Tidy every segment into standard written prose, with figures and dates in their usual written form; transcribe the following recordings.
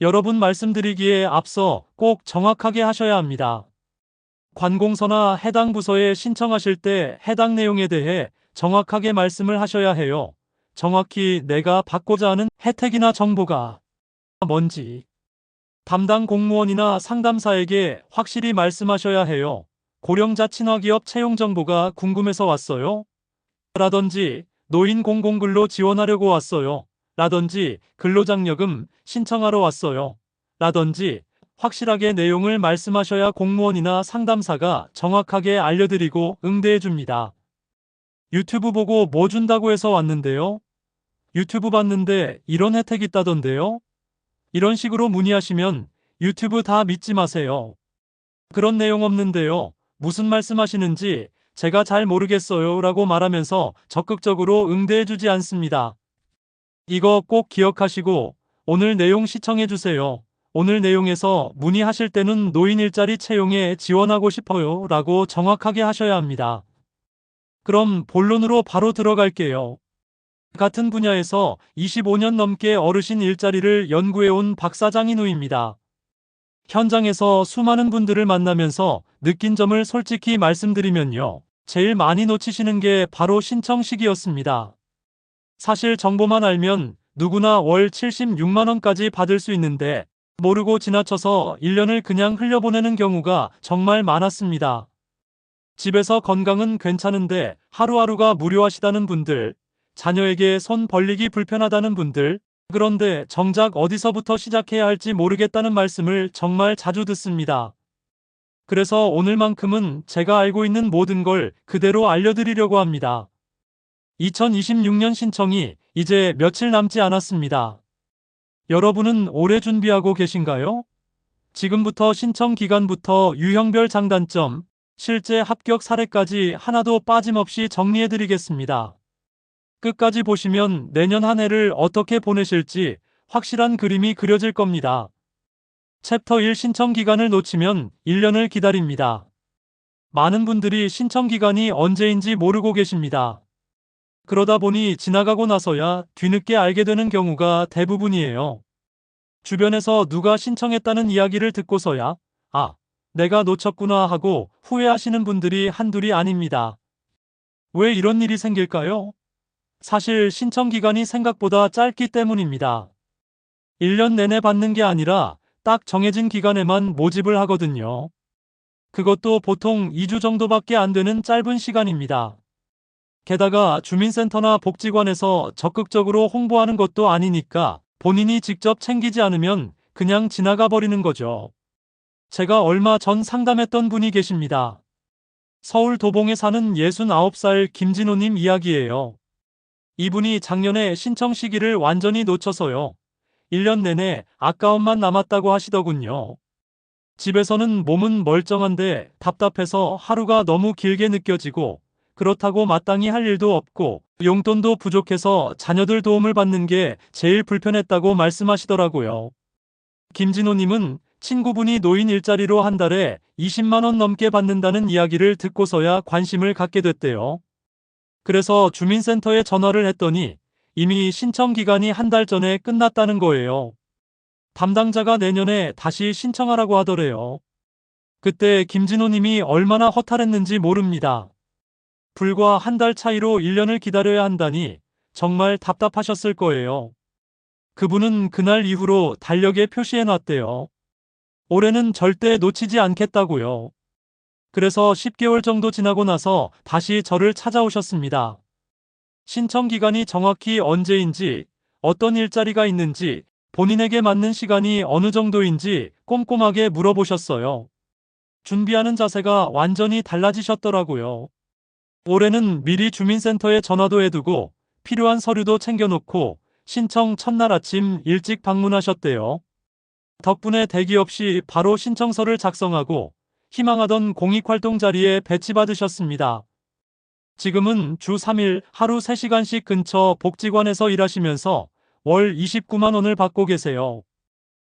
여러분 말씀드리기에 앞서 꼭 정확하게 하셔야 합니다. 관공서나 해당 부서에 신청하실 때 해당 내용에 대해 정확하게 말씀을 하셔야 해요. 정확히 내가 받고자 하는 혜택이나 정보가 뭔지 담당 공무원이나 상담사에게 확실히 말씀하셔야 해요. 고령자 친화기업 채용 정보가 궁금해서 왔어요. 라든지 노인 공공근로 지원하려고 왔어요. 라든지 근로장려금 신청하러 왔어요. 라든지 확실하게 내용을 말씀하셔야 공무원이나 상담사가 정확하게 알려드리고 응대해 줍니다. 유튜브 보고 뭐 준다고 해서 왔는데요. 유튜브 봤는데 이런 혜택 있다던데요. 이런 식으로 문의하시면 유튜브 다 믿지 마세요. 그런 내용 없는데요. 무슨 말씀하시는지 제가 잘 모르겠어요 라고 말하면서 적극적으로 응대해주지 않습니다. 이거 꼭 기억하시고 오늘 내용 시청해주세요. 오늘 내용에서 문의하실 때는 노인 일자리 채용에 지원하고 싶어요 라고 정확하게 하셔야 합니다. 그럼 본론으로 바로 들어갈게요. 같은 분야에서 25년 넘게 어르신 일자리를 연구해온 박사장인우입니다. 현장에서 수많은 분들을 만나면서 느낀 점을 솔직히 말씀드리면요. 제일 많이 놓치시는 게 바로 신청 시기였습니다. 사실 정보만 알면 누구나 월 76만원까지 받을 수 있는데 모르고 지나쳐서 1년을 그냥 흘려보내는 경우가 정말 많았습니다. 집에서 건강은 괜찮은데 하루하루가 무료하시다는 분들, 자녀에게 손 벌리기 불편하다는 분들, 그런데 정작 어디서부터 시작해야 할지 모르겠다는 말씀을 정말 자주 듣습니다. 그래서 오늘만큼은 제가 알고 있는 모든 걸 그대로 알려드리려고 합니다. 2026년 신청이 이제 며칠 남지 않았습니다. 여러분은 오래 준비하고 계신가요? 지금부터 신청 기간부터 유형별 장단점, 실제 합격 사례까지 하나도 빠짐없이 정리해드리겠습니다. 끝까지 보시면 내년 한 해를 어떻게 보내실지 확실한 그림이 그려질 겁니다. 챕터 1 신청 기간을 놓치면 1년을 기다립니다. 많은 분들이 신청 기간이 언제인지 모르고 계십니다. 그러다 보니 지나가고 나서야 뒤늦게 알게 되는 경우가 대부분이에요. 주변에서 누가 신청했다는 이야기를 듣고서야 아, 내가 놓쳤구나 하고 후회하시는 분들이 한둘이 아닙니다. 왜 이런 일이 생길까요? 사실 신청 기간이 생각보다 짧기 때문입니다. 1년 내내 받는 게 아니라 딱 정해진 기간에만 모집을 하거든요. 그것도 보통 2주 정도밖에 안 되는 짧은 시간입니다. 게다가 주민센터나 복지관에서 적극적으로 홍보하는 것도 아니니까 본인이 직접 챙기지 않으면 그냥 지나가 버리는 거죠. 제가 얼마 전 상담했던 분이 계십니다. 서울 도봉에 사는 69살 김진호님 이야기예요. 이분이 작년에 신청 시기를 완전히 놓쳐서요. 1년 내내 아까움만 남았다고 하시더군요. 집에서는 몸은 멀쩡한데 답답해서 하루가 너무 길게 느껴지고 그렇다고 마땅히 할 일도 없고 용돈도 부족해서 자녀들 도움을 받는 게 제일 불편했다고 말씀하시더라고요. 김진호님은 친구분이 노인 일자리로 한 달에 20만 원 넘게 받는다는 이야기를 듣고서야 관심을 갖게 됐대요. 그래서 주민센터에 전화를 했더니 이미 신청 기간이 한 달 전에 끝났다는 거예요. 담당자가 내년에 다시 신청하라고 하더래요. 그때 김진호님이 얼마나 허탈했는지 모릅니다. 불과 한 달 차이로 1년을 기다려야 한다니 정말 답답하셨을 거예요. 그분은 그날 이후로 달력에 표시해놨대요. 올해는 절대 놓치지 않겠다고요. 그래서 10개월 정도 지나고 나서 다시 저를 찾아오셨습니다. 신청 기간이 정확히 언제인지, 어떤 일자리가 있는지, 본인에게 맞는 시간이 어느 정도인지 꼼꼼하게 물어보셨어요. 준비하는 자세가 완전히 달라지셨더라고요. 올해는 미리 주민센터에 전화도 해두고 필요한 서류도 챙겨놓고 신청 첫날 아침 일찍 방문하셨대요. 덕분에 대기 없이 바로 신청서를 작성하고 희망하던 공익활동 자리에 배치받으셨습니다. 지금은 주 3일 하루 3시간씩 근처 복지관에서 일하시면서 월 29만 원을 받고 계세요.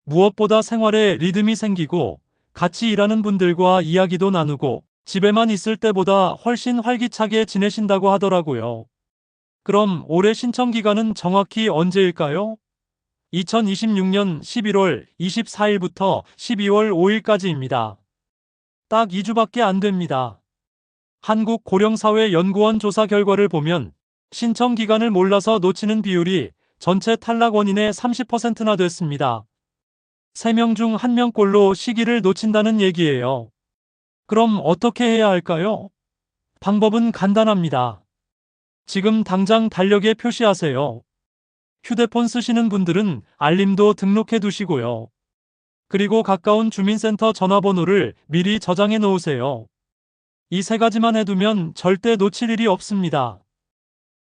무엇보다 생활에 리듬이 생기고 같이 일하는 분들과 이야기도 나누고 집에만 있을 때보다 훨씬 활기차게 지내신다고 하더라고요. 그럼 올해 신청 기간은 정확히 언제일까요? 2026년 11월 24일부터 12월 5일까지입니다. 딱 2주밖에 안 됩니다. 한국고령사회연구원 조사 결과를 보면 신청 기간을 몰라서 놓치는 비율이 전체 탈락 원인의 30%나 됐습니다. 3명 중 1명꼴로 시기를 놓친다는 얘기예요. 그럼 어떻게 해야 할까요? 방법은 간단합니다. 지금 당장 달력에 표시하세요. 휴대폰 쓰시는 분들은 알림도 등록해 두시고요. 그리고 가까운 주민센터 전화번호를 미리 저장해 놓으세요. 이 3가지만 해두면 절대 놓칠 일이 없습니다.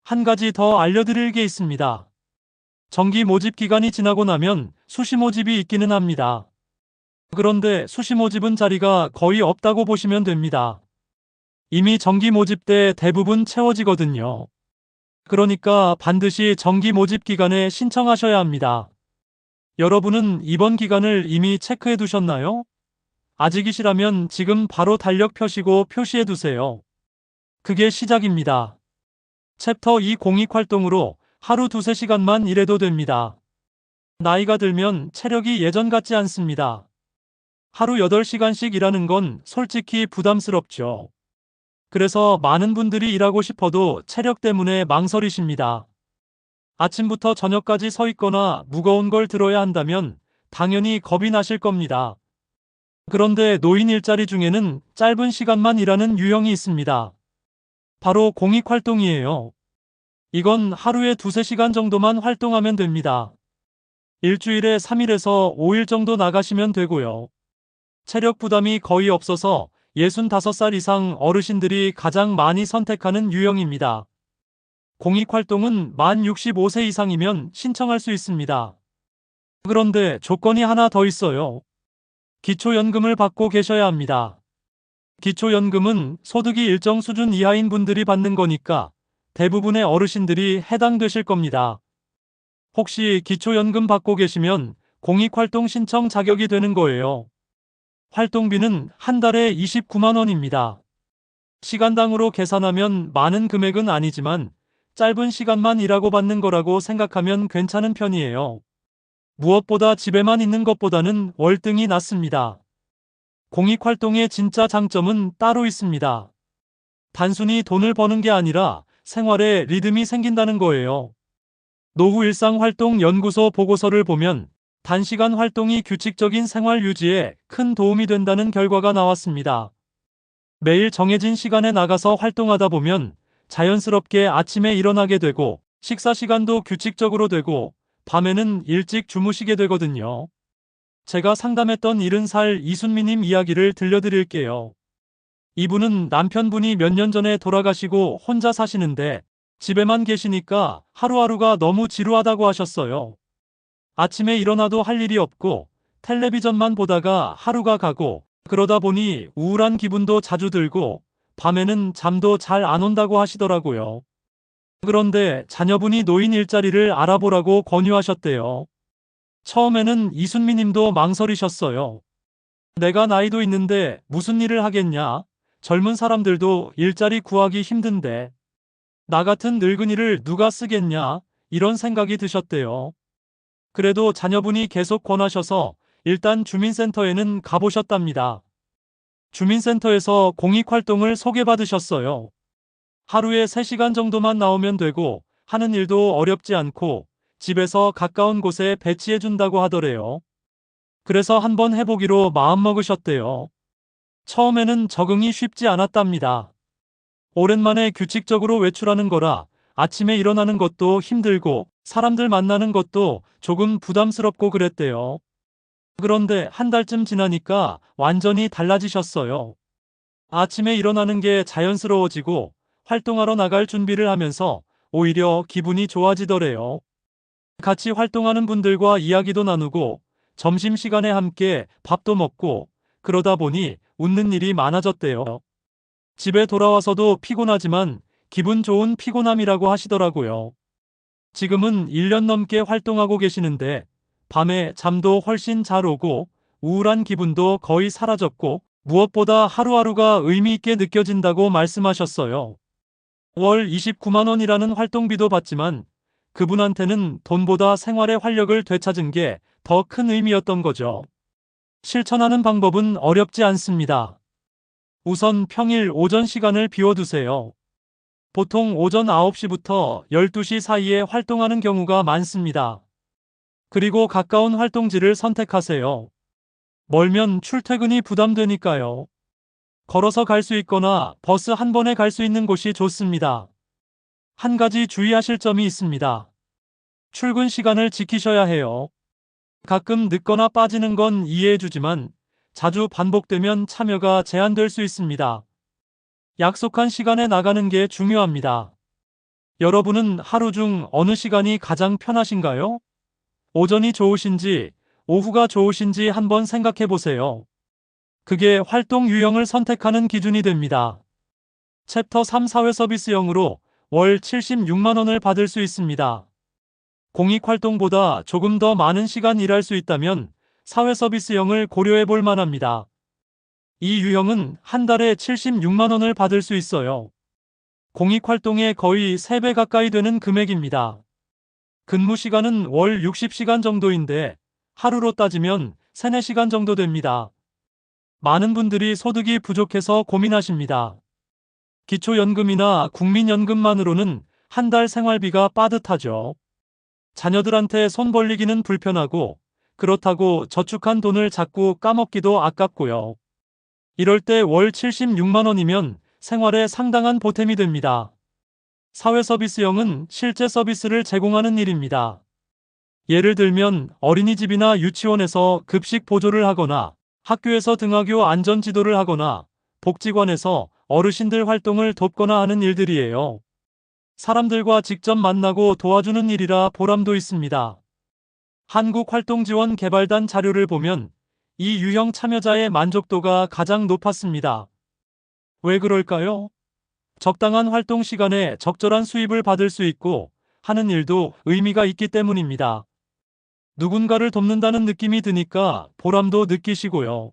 한 가지 더 알려드릴 게 있습니다. 정기 모집 기간이 지나고 나면 수시 모집이 있기는 합니다. 그런데 수시 모집은 자리가 거의 없다고 보시면 됩니다. 이미 정기 모집 때 대부분 채워지거든요. 그러니까 반드시 정기 모집 기간에 신청하셔야 합니다. 여러분은 이번 기간을 이미 체크해 두셨나요? 아직이시라면 지금 바로 달력 펴시고 표시해 두세요. 그게 시작입니다. 챕터 2 공익 활동으로 하루 2~3시간만 일해도 됩니다. 나이가 들면 체력이 예전 같지 않습니다. 하루 8시간씩 일하는 건 솔직히 부담스럽죠. 그래서 많은 분들이 일하고 싶어도 체력 때문에 망설이십니다. 아침부터 저녁까지 서 있거나 무거운 걸 들어야 한다면 당연히 겁이 나실 겁니다. 그런데 노인 일자리 중에는 짧은 시간만 일하는 유형이 있습니다. 바로 공익활동이에요. 이건 하루에 2~3시간 정도만 활동하면 됩니다. 일주일에 3일에서 5일 정도 나가시면 되고요. 체력 부담이 거의 없어서 65살 이상 어르신들이 가장 많이 선택하는 유형입니다. 공익활동은 만 65세 이상이면 신청할 수 있습니다. 그런데 조건이 하나 더 있어요. 기초연금을 받고 계셔야 합니다. 기초연금은 소득이 일정 수준 이하인 분들이 받는 거니까 대부분의 어르신들이 해당되실 겁니다. 혹시 기초연금 받고 계시면 공익활동 신청 자격이 되는 거예요. 활동비는 한 달에 29만 원입니다. 시간당으로 계산하면 많은 금액은 아니지만 짧은 시간만 일하고 받는 거라고 생각하면 괜찮은 편이에요. 무엇보다 집에만 있는 것보다는 월등히 낫습니다. 공익활동의 진짜 장점은 따로 있습니다. 단순히 돈을 버는 게 아니라 생활에 리듬이 생긴다는 거예요. 노후일상활동연구소 보고서를 보면 단시간 활동이 규칙적인 생활 유지에 큰 도움이 된다는 결과가 나왔습니다. 매일 정해진 시간에 나가서 활동하다 보면 자연스럽게 아침에 일어나게 되고 식사 시간도 규칙적으로 되고 밤에는 일찍 주무시게 되거든요. 제가 상담했던 70살 이순미님 이야기를 들려드릴게요. 이분은 남편분이 몇 년 전에 돌아가시고 혼자 사시는데 집에만 계시니까 하루하루가 너무 지루하다고 하셨어요. 아침에 일어나도 할 일이 없고 텔레비전만 보다가 하루가 가고 그러다 보니 우울한 기분도 자주 들고 밤에는 잠도 잘 안 온다고 하시더라고요. 그런데 자녀분이 노인 일자리를 알아보라고 권유하셨대요. 처음에는 이순미 님도 망설이셨어요. 내가 나이도 있는데 무슨 일을 하겠냐? 젊은 사람들도 일자리 구하기 힘든데 나 같은 늙은이를 누가 쓰겠냐? 이런 생각이 드셨대요. 그래도 자녀분이 계속 권하셔서 일단 주민센터에는 가보셨답니다. 주민센터에서 공익활동을 소개받으셨어요. 하루에 3시간 정도만 나오면 되고 하는 일도 어렵지 않고 집에서 가까운 곳에 배치해준다고 하더래요. 그래서 한번 해보기로 마음먹으셨대요. 처음에는 적응이 쉽지 않았답니다. 오랜만에 규칙적으로 외출하는 거라 아침에 일어나는 것도 힘들고 사람들 만나는 것도 조금 부담스럽고 그랬대요. 그런데 한 달쯤 지나니까 완전히 달라지셨어요. 아침에 일어나는 게 자연스러워지고 활동하러 나갈 준비를 하면서 오히려 기분이 좋아지더래요. 같이 활동하는 분들과 이야기도 나누고 점심시간에 함께 밥도 먹고 그러다 보니 웃는 일이 많아졌대요. 집에 돌아와서도 피곤하지만 기분 좋은 피곤함이라고 하시더라고요. 지금은 1년 넘게 활동하고 계시는데 밤에 잠도 훨씬 잘 오고 우울한 기분도 거의 사라졌고 무엇보다 하루하루가 의미 있게 느껴진다고 말씀하셨어요. 월 29만 원이라는 활동비도 받지만 그분한테는 돈보다 생활의 활력을 되찾은 게 더 큰 의미였던 거죠. 실천하는 방법은 어렵지 않습니다. 우선 평일 오전 시간을 비워두세요. 보통 오전 9시부터 12시 사이에 활동하는 경우가 많습니다. 그리고 가까운 활동지를 선택하세요. 멀면 출퇴근이 부담되니까요. 걸어서 갈 수 있거나 버스 한 번에 갈 수 있는 곳이 좋습니다. 한 가지 주의하실 점이 있습니다. 출근 시간을 지키셔야 해요. 가끔 늦거나 빠지는 건 이해해주지만 자주 반복되면 참여가 제한될 수 있습니다. 약속한 시간에 나가는 게 중요합니다. 여러분은 하루 중 어느 시간이 가장 편하신가요? 오전이 좋으신지, 오후가 좋으신지 한번 생각해 보세요. 그게 활동 유형을 선택하는 기준이 됩니다. 챕터 3 사회 서비스형으로 월 76만 원을 받을 수 있습니다. 공익 활동보다 조금 더 많은 시간 일할 수 있다면 사회 서비스형을 고려해 볼 만합니다. 이 유형은 한 달에 76만 원을 받을 수 있어요. 공익 활동의 거의 3배 가까이 되는 금액입니다. 근무 시간은 월 60시간 정도인데 하루로 따지면 3, 4시간 정도 됩니다. 많은 분들이 소득이 부족해서 고민하십니다. 기초연금이나 국민연금만으로는 한 달 생활비가 빠듯하죠. 자녀들한테 손 벌리기는 불편하고 그렇다고 저축한 돈을 자꾸 까먹기도 아깝고요. 이럴 때 월 76만 원이면 생활에 상당한 보탬이 됩니다. 사회 서비스형은 실제 서비스를 제공하는 일입니다. 예를 들면 어린이집이나 유치원에서 급식 보조를 하거나 학교에서 등하교 안전 지도를 하거나 복지관에서 어르신들 활동을 돕거나 하는 일들이에요. 사람들과 직접 만나고 도와주는 일이라 보람도 있습니다. 한국활동지원개발단 자료를 보면 이 유형 참여자의 만족도가 가장 높았습니다. 왜 그럴까요? 적당한 활동 시간에 적절한 수입을 받을 수 있고 하는 일도 의미가 있기 때문입니다. 누군가를 돕는다는 느낌이 드니까 보람도 느끼시고요.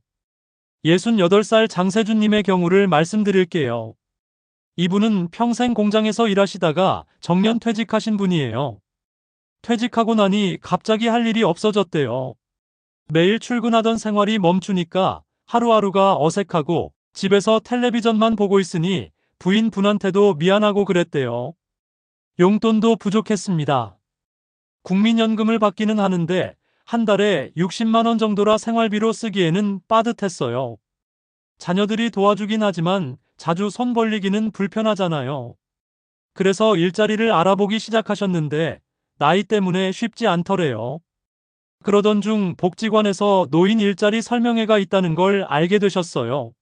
68살 장세준님의 경우를 말씀드릴게요. 이분은 평생 공장에서 일하시다가 정년 퇴직하신 분이에요. 퇴직하고 나니 갑자기 할 일이 없어졌대요. 매일 출근하던 생활이 멈추니까 하루하루가 어색하고 집에서 텔레비전만 보고 있으니 부인분한테도 미안하고 그랬대요. 용돈도 부족했습니다. 국민연금을 받기는 하는데 한 달에 60만 원 정도라 생활비로 쓰기에는 빠듯했어요. 자녀들이 도와주긴 하지만 자주 손 벌리기는 불편하잖아요. 그래서 일자리를 알아보기 시작하셨는데 나이 때문에 쉽지 않더래요. 그러던 중 복지관에서 노인 일자리 설명회가 있다는 걸 알게 되셨어요.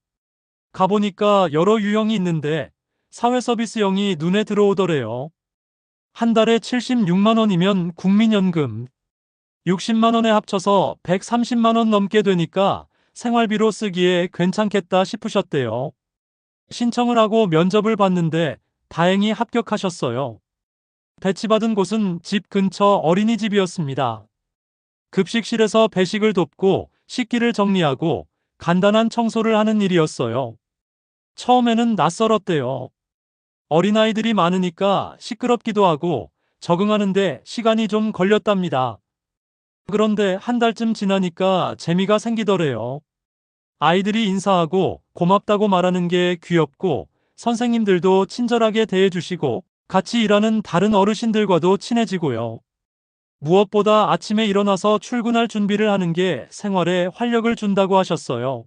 가보니까 여러 유형이 있는데 사회 서비스형이 눈에 들어오더래요. 한 달에 76만 원이면 국민연금 60만 원에 합쳐서 130만 원 넘게 되니까 생활비로 쓰기에 괜찮겠다 싶으셨대요. 신청을 하고 면접을 봤는데 다행히 합격하셨어요. 배치받은 곳은 집 근처 어린이집이었습니다. 급식실에서 배식을 돕고 식기를 정리하고 간단한 청소를 하는 일이었어요. 처음에는 낯설었대요. 어린아이들이 많으니까 시끄럽기도 하고 적응하는데 시간이 좀 걸렸답니다. 그런데 한 달쯤 지나니까 재미가 생기더래요. 아이들이 인사하고 고맙다고 말하는 게 귀엽고 선생님들도 친절하게 대해주시고 같이 일하는 다른 어르신들과도 친해지고요. 무엇보다 아침에 일어나서 출근할 준비를 하는 게 생활에 활력을 준다고 하셨어요.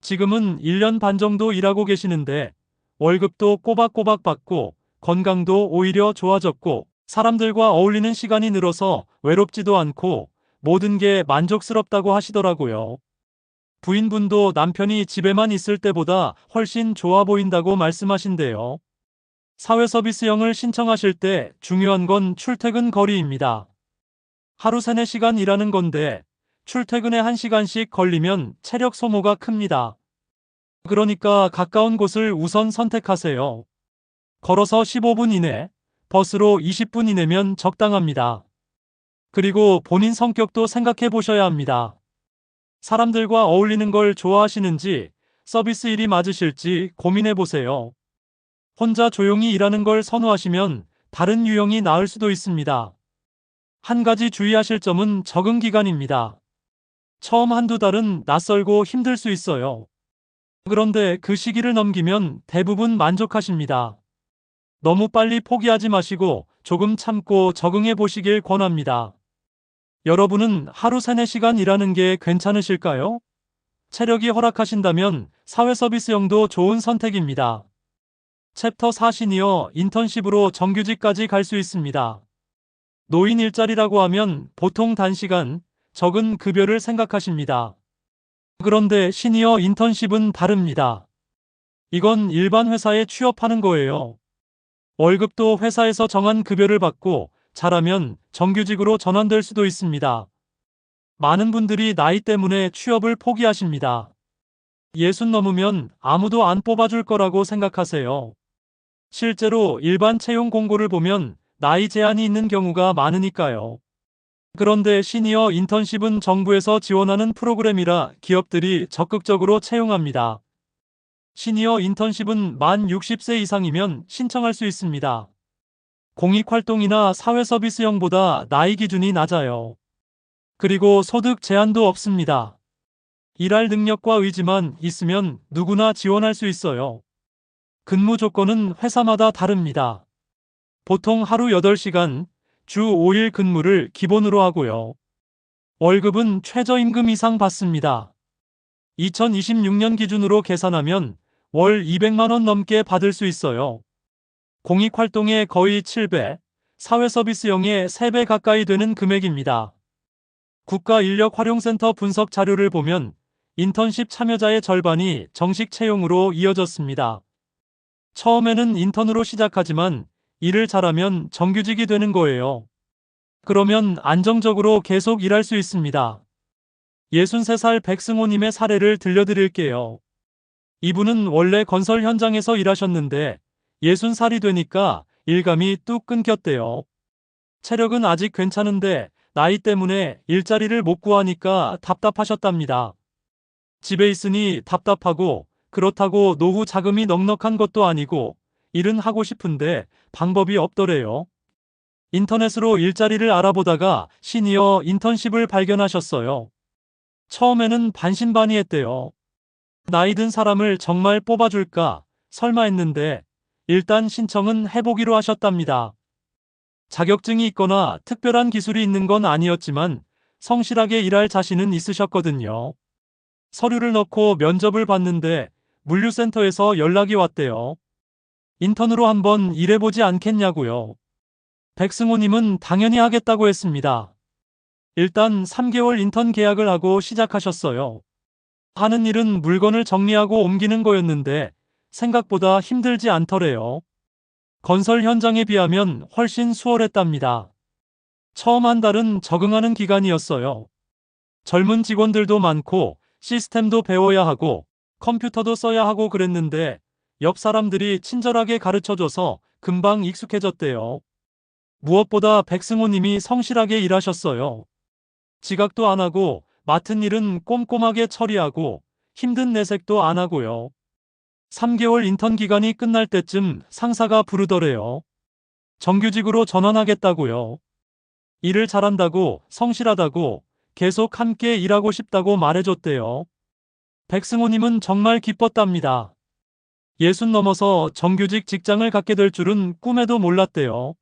지금은 1년 반 정도 일하고 계시는데 월급도 꼬박꼬박 받고 건강도 오히려 좋아졌고 사람들과 어울리는 시간이 늘어서 외롭지도 않고 모든 게 만족스럽다고 하시더라고요. 부인분도 남편이 집에만 있을 때보다 훨씬 좋아 보인다고 말씀하신대요. 사회 서비스형을 신청하실 때 중요한 건 출퇴근 거리입니다. 하루 3, 4시간 일하는 건데 출퇴근에 1시간씩 걸리면 체력 소모가 큽니다. 그러니까 가까운 곳을 우선 선택하세요. 걸어서 15분 이내, 버스로 20분 이내면 적당합니다. 그리고 본인 성격도 생각해 보셔야 합니다. 사람들과 어울리는 걸 좋아하시는지 서비스 일이 맞으실지 고민해 보세요. 혼자 조용히 일하는 걸 선호하시면 다른 유형이 나을 수도 있습니다. 한 가지 주의하실 점은 적응 기간입니다. 처음 한두 달은 낯설고 힘들 수 있어요. 그런데 그 시기를 넘기면 대부분 만족하십니다. 너무 빨리 포기하지 마시고 조금 참고 적응해 보시길 권합니다. 여러분은 하루 3, 4시간 일하는 게 괜찮으실까요? 체력이 허락하신다면 사회 서비스형도 좋은 선택입니다. 챕터 4 시니어 인턴십으로 정규직까지 갈 수 있습니다. 노인 일자리라고 하면 보통 단시간, 적은 급여를 생각하십니다. 그런데 시니어 인턴십은 다릅니다. 이건 일반 회사에 취업하는 거예요. 월급도 회사에서 정한 급여를 받고 잘하면 정규직으로 전환될 수도 있습니다. 많은 분들이 나이 때문에 취업을 포기하십니다. 60 넘으면 아무도 안 뽑아줄 거라고 생각하세요. 실제로 일반 채용 공고를 보면 나이 제한이 있는 경우가 많으니까요. 그런데 시니어 인턴십은 정부에서 지원하는 프로그램이라 기업들이 적극적으로 채용합니다. 시니어 인턴십은 만 60세 이상이면 신청할 수 있습니다. 공익활동이나 사회서비스형보다 나이 기준이 낮아요. 그리고 소득 제한도 없습니다. 일할 능력과 의지만 있으면 누구나 지원할 수 있어요. 근무 조건은 회사마다 다릅니다. 보통 하루 8시간, 주 5일 근무를 기본으로 하고요. 월급은 최저임금 이상 받습니다. 2026년 기준으로 계산하면 월 200만 원 넘게 받을 수 있어요. 공익활동의 거의 7배, 사회서비스형의 3배 가까이 되는 금액입니다. 국가인력활용센터 분석 자료를 보면 인턴십 참여자의 절반이 정식 채용으로 이어졌습니다. 처음에는 인턴으로 시작하지만 일을 잘하면 정규직이 되는 거예요. 그러면 안정적으로 계속 일할 수 있습니다. 63살 백승호님의 사례를 들려드릴게요. 이분은 원래 건설 현장에서 일하셨는데 60살이 되니까 일감이 뚝 끊겼대요. 체력은 아직 괜찮은데 나이 때문에 일자리를 못 구하니까 답답하셨답니다. 집에 있으니 답답하고 그렇다고 노후 자금이 넉넉한 것도 아니고 일은 하고 싶은데 방법이 없더래요. 인터넷으로 일자리를 알아보다가 시니어 인턴십을 발견하셨어요. 처음에는 반신반의했대요. 나이 든 사람을 정말 뽑아줄까 설마 했는데 일단 신청은 해보기로 하셨답니다. 자격증이 있거나 특별한 기술이 있는 건 아니었지만 성실하게 일할 자신은 있으셨거든요. 서류를 넣고 면접을 봤는데 물류센터에서 연락이 왔대요. 인턴으로 한번 일해보지 않겠냐고요. 백승호님은 당연히 하겠다고 했습니다. 일단 3개월 인턴 계약을 하고 시작하셨어요. 하는 일은 물건을 정리하고 옮기는 거였는데 생각보다 힘들지 않더래요. 건설 현장에 비하면 훨씬 수월했답니다. 처음 한 달은 적응하는 기간이었어요. 젊은 직원들도 많고 시스템도 배워야 하고 컴퓨터도 써야 하고 그랬는데 옆 사람들이 친절하게 가르쳐줘서 금방 익숙해졌대요. 무엇보다 백승호님이 성실하게 일하셨어요. 지각도 안 하고 맡은 일은 꼼꼼하게 처리하고 힘든 내색도 안 하고요. 3개월 인턴 기간이 끝날 때쯤 상사가 부르더래요. 정규직으로 전환하겠다고요. 일을 잘한다고, 성실하다고, 계속 함께 일하고 싶다고 말해줬대요. 백승호님은 정말 기뻤답니다. 60 넘어서 정규직 직장을 갖게 될 줄은 꿈에도 몰랐대요.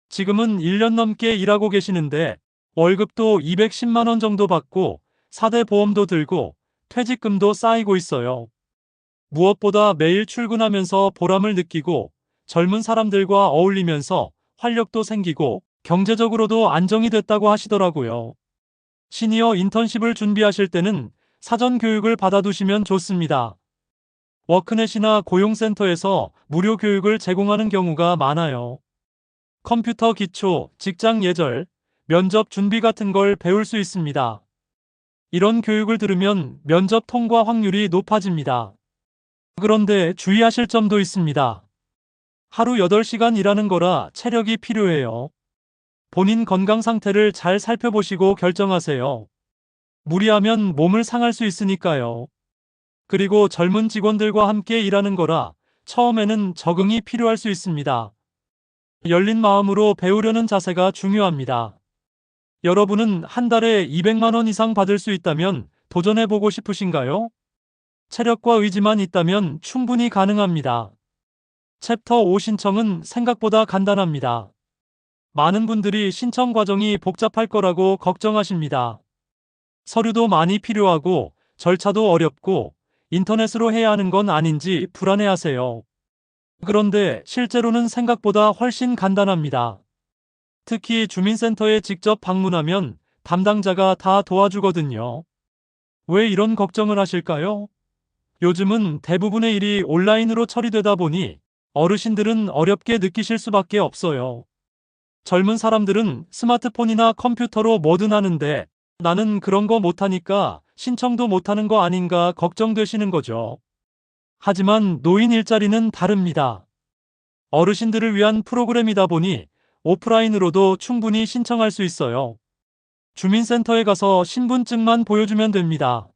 지금은 1년 넘게 일하고 계시는데 월급도 210만 원 정도 받고 4대 보험도 들고 퇴직금도 쌓이고 있어요. 무엇보다 매일 출근하면서 보람을 느끼고 젊은 사람들과 어울리면서 활력도 생기고 경제적으로도 안정이 됐다고 하시더라고요. 시니어 인턴십을 준비하실 때는 사전 교육을 받아두시면 좋습니다. 워크넷이나 고용센터에서 무료 교육을 제공하는 경우가 많아요. 컴퓨터 기초, 직장 예절, 면접 준비 같은 걸 배울 수 있습니다. 이런 교육을 들으면 면접 통과 확률이 높아집니다. 그런데 주의하실 점도 있습니다. 하루 8시간 일하는 거라 체력이 필요해요. 본인 건강 상태를 잘 살펴보시고 결정하세요. 무리하면 몸을 상할 수 있으니까요. 그리고 젊은 직원들과 함께 일하는 거라 처음에는 적응이 필요할 수 있습니다. 열린 마음으로 배우려는 자세가 중요합니다. 여러분은 한 달에 200만 원 이상 받을 수 있다면 도전해보고 싶으신가요? 체력과 의지만 있다면 충분히 가능합니다. 챕터 5 신청은 생각보다 간단합니다. 많은 분들이 신청 과정이 복잡할 거라고 걱정하십니다. 서류도 많이 필요하고 절차도 어렵고 인터넷으로 해야 하는 건 아닌지 불안해하세요. 그런데 실제로는 생각보다 훨씬 간단합니다. 특히 주민센터에 직접 방문하면 담당자가 다 도와주거든요. 왜 이런 걱정을 하실까요? 요즘은 대부분의 일이 온라인으로 처리되다 보니 어르신들은 어렵게 느끼실 수밖에 없어요. 젊은 사람들은 스마트폰이나 컴퓨터로 뭐든 하는데 나는 그런 거 못하니까 신청도 못하는 거 아닌가 걱정되시는 거죠. 하지만 노인 일자리는 다릅니다. 어르신들을 위한 프로그램이다 보니 오프라인으로도 충분히 신청할 수 있어요. 주민센터에 가서 신분증만 보여주면 됩니다.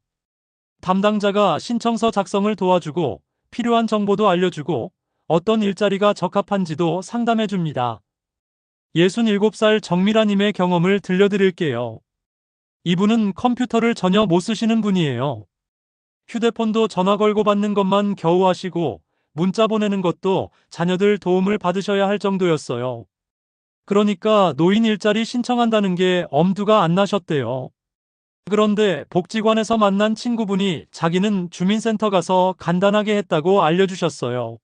담당자가 신청서 작성을 도와주고 필요한 정보도 알려주고 어떤 일자리가 적합한지도 상담해 줍니다. 67살 정미라님의 경험을 들려드릴게요. 이분은 컴퓨터를 전혀 못 쓰시는 분이에요. 휴대폰도 전화 걸고 받는 것만 겨우 하시고 문자 보내는 것도 자녀들 도움을 받으셔야 할 정도였어요. 그러니까 노인 일자리 신청한다는 게 엄두가 안 나셨대요. 그런데 복지관에서 만난 친구분이 자기는 주민센터 가서 간단하게 했다고 알려주셨어요.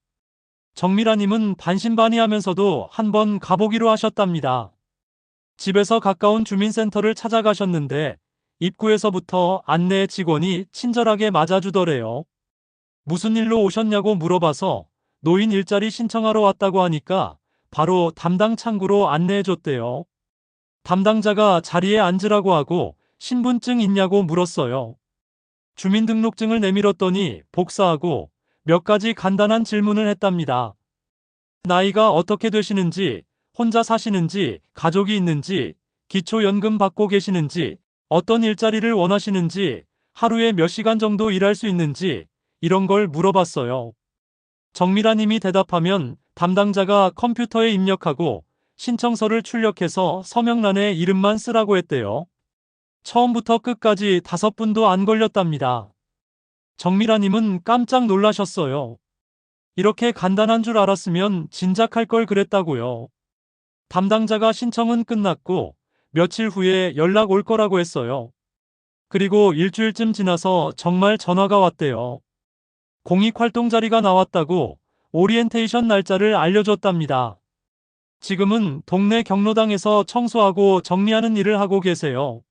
정미라님은 반신반의하면서도 한번 가보기로 하셨답니다. 집에서 가까운 주민센터를 찾아가셨는데 입구에서부터 안내 직원이 친절하게 맞아주더래요. 무슨 일로 오셨냐고 물어봐서 노인 일자리 신청하러 왔다고 하니까 바로 담당 창구로 안내해줬대요. 담당자가 자리에 앉으라고 하고 신분증 있냐고 물었어요. 주민등록증을 내밀었더니 복사하고 몇 가지 간단한 질문을 했답니다. 나이가 어떻게 되시는지, 혼자 사시는지, 가족이 있는지, 기초연금 받고 계시는지, 어떤 일자리를 원하시는지, 하루에 몇 시간 정도 일할 수 있는지, 이런 걸 물어봤어요. 정미라님이 대답하면 담당자가 컴퓨터에 입력하고 신청서를 출력해서 서명란에 이름만 쓰라고 했대요. 처음부터 끝까지 5분도 안 걸렸답니다. 정미라님은 깜짝 놀라셨어요. 이렇게 간단한 줄 알았으면 진작 할 걸 그랬다고요. 담당자가 신청은 끝났고 며칠 후에 연락 올 거라고 했어요. 그리고 일주일쯤 지나서 정말 전화가 왔대요. 공익활동 자리가 나왔다고 오리엔테이션 날짜를 알려줬답니다. 지금은 동네 경로당에서 청소하고 정리하는 일을 하고 계세요.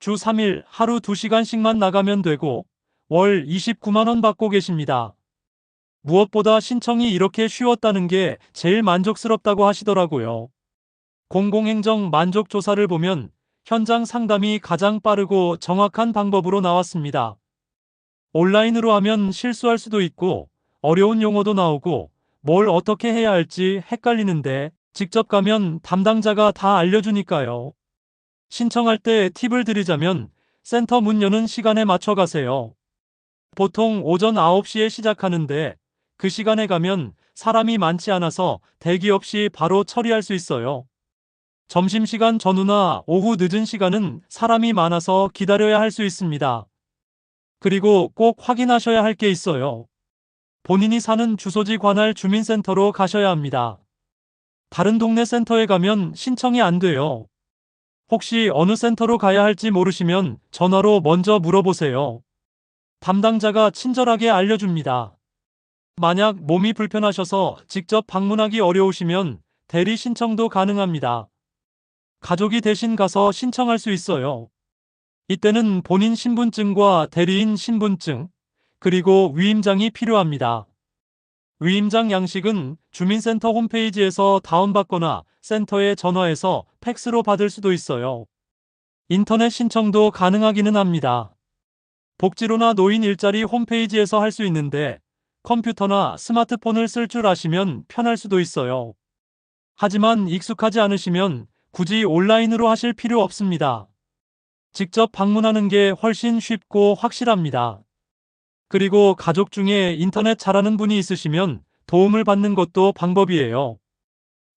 주 3일 하루 2시간씩만 나가면 되고 월 29만 원 받고 계십니다. 무엇보다 신청이 이렇게 쉬웠다는 게 제일 만족스럽다고 하시더라고요. 공공행정 만족조사를 보면 현장 상담이 가장 빠르고 정확한 방법으로 나왔습니다. 온라인으로 하면 실수할 수도 있고 어려운 용어도 나오고 뭘 어떻게 해야 할지 헷갈리는데 직접 가면 담당자가 다 알려주니까요. 신청할 때 팁을 드리자면 센터 문 여는 시간에 맞춰 가세요. 보통 오전 9시에 시작하는데 그 시간에 가면 사람이 많지 않아서 대기 없이 바로 처리할 수 있어요. 점심시간 전후나 오후 늦은 시간은 사람이 많아서 기다려야 할 수 있습니다. 그리고 꼭 확인하셔야 할 게 있어요. 본인이 사는 주소지 관할 주민센터로 가셔야 합니다. 다른 동네 센터에 가면 신청이 안 돼요. 혹시 어느 센터로 가야 할지 모르시면 전화로 먼저 물어보세요. 담당자가 친절하게 알려줍니다. 만약 몸이 불편하셔서 직접 방문하기 어려우시면 대리 신청도 가능합니다. 가족이 대신 가서 신청할 수 있어요. 이때는 본인 신분증과 대리인 신분증, 그리고 위임장이 필요합니다. 위임장 양식은 주민센터 홈페이지에서 다운받거나 센터에 전화해서 팩스로 받을 수도 있어요. 인터넷 신청도 가능하기는 합니다. 복지로나 노인 일자리 홈페이지에서 할 수 있는데 컴퓨터나 스마트폰을 쓸 줄 아시면 편할 수도 있어요. 하지만 익숙하지 않으시면 굳이 온라인으로 하실 필요 없습니다. 직접 방문하는 게 훨씬 쉽고 확실합니다. 그리고 가족 중에 인터넷 잘하는 분이 있으시면 도움을 받는 것도 방법이에요.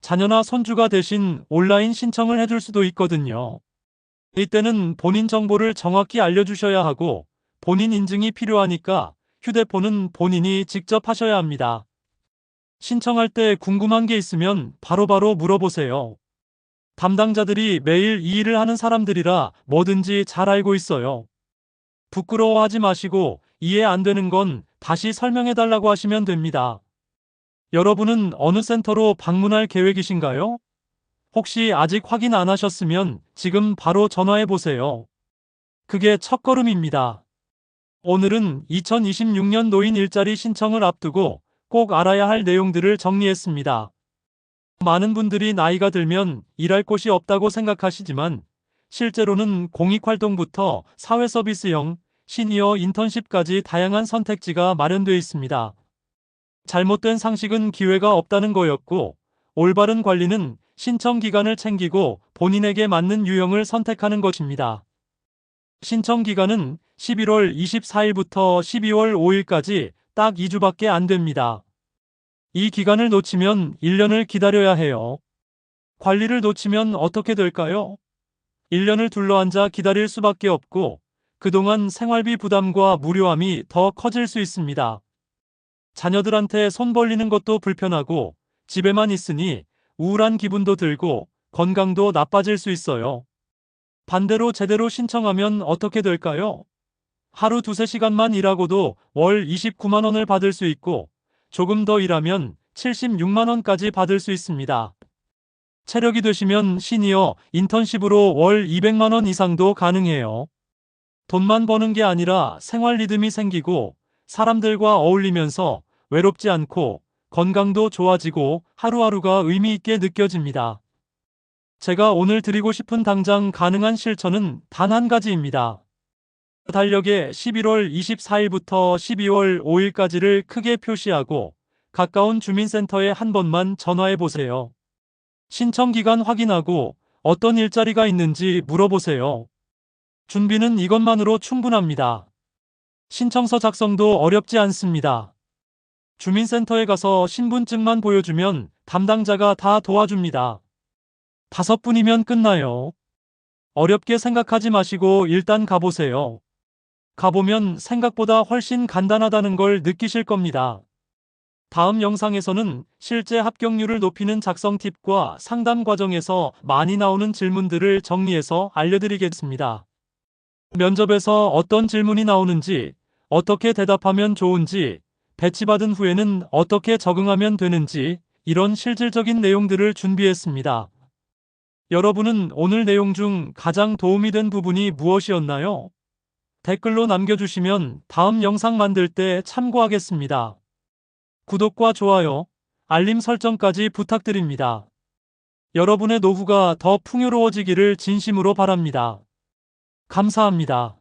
자녀나 손주가 대신 온라인 신청을 해줄 수도 있거든요. 이때는 본인 정보를 정확히 알려주셔야 하고 본인 인증이 필요하니까 휴대폰은 본인이 직접 하셔야 합니다. 신청할 때 궁금한 게 있으면 바로바로 물어보세요. 담당자들이 매일 이 일을 하는 사람들이라 뭐든지 잘 알고 있어요. 부끄러워하지 마시고 이해 안 되는 건 다시 설명해 달라고 하시면 됩니다. 여러분은 어느 센터로 방문할 계획이신가요? 혹시 아직 확인 안 하셨으면 지금 바로 전화해 보세요. 그게 첫걸음입니다. 오늘은 2026년 노인 일자리 신청을 앞두고 꼭 알아야 할 내용들을 정리했습니다. 많은 분들이 나이가 들면 일할 곳이 없다고 생각하시지만 실제로는 공익활동부터 사회서비스형, 시니어 인턴십까지 다양한 선택지가 마련되어 있습니다. 잘못된 상식은 기회가 없다는 거였고, 올바른 관리는 신청 기간을 챙기고 본인에게 맞는 유형을 선택하는 것입니다. 신청 기간은 11월 24일부터 12월 5일까지 딱 2주밖에 안 됩니다. 이 기간을 놓치면 1년을 기다려야 해요. 관리를 놓치면 어떻게 될까요? 1년을 둘러앉아 기다릴 수밖에 없고, 그동안 생활비 부담과 무료함이 더 커질 수 있습니다. 자녀들한테 손 벌리는 것도 불편하고 집에만 있으니 우울한 기분도 들고 건강도 나빠질 수 있어요. 반대로 제대로 신청하면 어떻게 될까요? 하루 두세 시간만 일하고도 월 29만 원을 받을 수 있고 조금 더 일하면 76만 원까지 받을 수 있습니다. 체력이 되시면 시니어 인턴십으로 월 200만 원 이상도 가능해요. 돈만 버는 게 아니라 생활 리듬이 생기고 사람들과 어울리면서 외롭지 않고 건강도 좋아지고 하루하루가 의미 있게 느껴집니다. 제가 오늘 드리고 싶은 당장 가능한 실천은 단 한 가지입니다. 달력에 11월 24일부터 12월 5일까지를 크게 표시하고 가까운 주민센터에 한 번만 전화해 보세요. 신청 기간 확인하고 어떤 일자리가 있는지 물어보세요. 준비는 이것만으로 충분합니다. 신청서 작성도 어렵지 않습니다. 주민센터에 가서 신분증만 보여주면 담당자가 다 도와줍니다. 5분이면 끝나요. 어렵게 생각하지 마시고 일단 가보세요. 가보면 생각보다 훨씬 간단하다는 걸 느끼실 겁니다. 다음 영상에서는 실제 합격률을 높이는 작성 팁과 상담 과정에서 많이 나오는 질문들을 정리해서 알려드리겠습니다. 면접에서 어떤 질문이 나오는지, 어떻게 대답하면 좋은지, 배치받은 후에는 어떻게 적응하면 되는지, 이런 실질적인 내용들을 준비했습니다. 여러분은 오늘 내용 중 가장 도움이 된 부분이 무엇이었나요? 댓글로 남겨주시면 다음 영상 만들 때 참고하겠습니다. 구독과 좋아요, 알림 설정까지 부탁드립니다. 여러분의 노후가 더 풍요로워지기를 진심으로 바랍니다. 감사합니다.